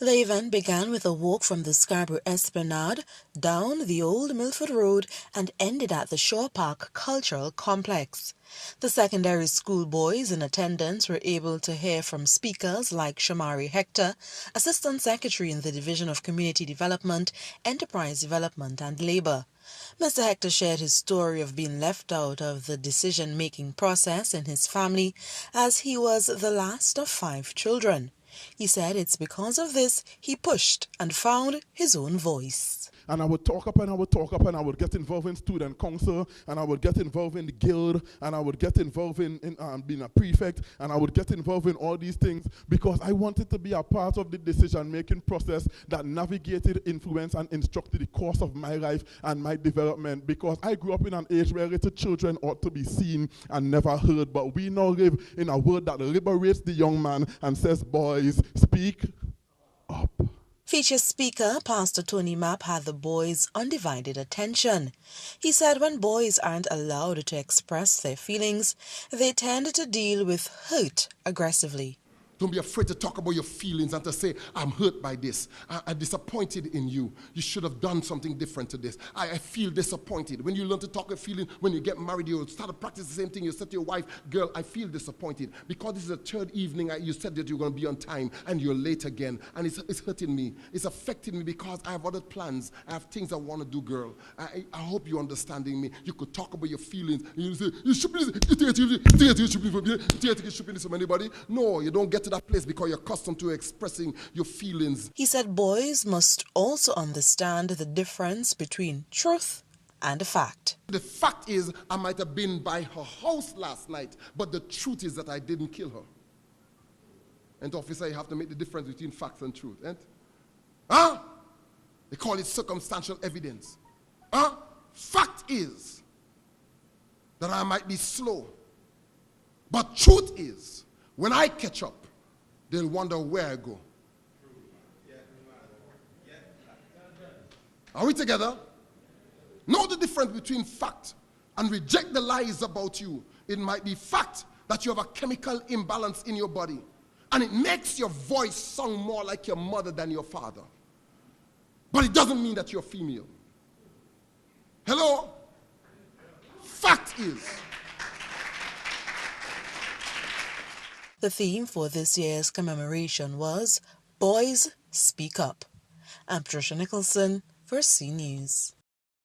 The event began with a walk from the Scarborough Esplanade down the Old Milford Road and ended at the Shaw Park Cultural Complex. The secondary school boys in attendance were able to hear from speakers like Shamari Hector, Assistant Secretary in the Division of Community Development, Enterprise Development and Labour. Mr. Hector shared his story of being left out of the decision-making process in his family as he was the last of 5 children. He said it's because of this he pushed and found his own voice. And I would talk up and I would talk up and I would get involved in student council and I would get involved in the guild and I would get involved in being a prefect and I would get involved in all these things because I wanted to be a part of the decision-making process that navigated, influenced and instructed the course of my life and my development, because I grew up in an age where little children ought to be seen and never heard, but we now live in a world that liberates the young man and says, boys, speak up. Featured speaker Pastor Toney Mapp had the boys' undivided attention. He said when boys aren't allowed to express their feelings, they tend to deal with hurt aggressively. Don't be afraid to talk about your feelings and to say, I'm hurt by this. I'm disappointed in you. You should have done something different to this. I feel disappointed. When you learn to talk a feeling, when you get married, you start to practice the same thing. You say to your wife, girl, I feel disappointed. Because this is the 3rd evening you said that you're going to be on time and you're late again. And it's hurting me. It's affecting me because I have other plans. I have things I want to do, girl. I hope you're understanding me. You could talk about your feelings. And you say, you should be from anybody. No, you don't get to that place because you're accustomed to expressing your feelings. He said boys must also understand the difference between truth and fact. The fact is, I might have been by her house last night, but the truth is that I didn't kill her. And officer, you have to make the difference between facts and truth. Huh? They call it circumstantial evidence. Huh? Fact is that I might be slow. But truth is, when I catch up, they'll wonder where I go. Are we together? Know the difference between fact and reject the lies about you. It might be fact that you have a chemical imbalance in your body, and it makes your voice sound more like your mother than your father. But it doesn't mean that you're female. Hello? Fact is. The theme for this year's commemoration was Boys Speak Up. I'm Patricia Nicholson for C News.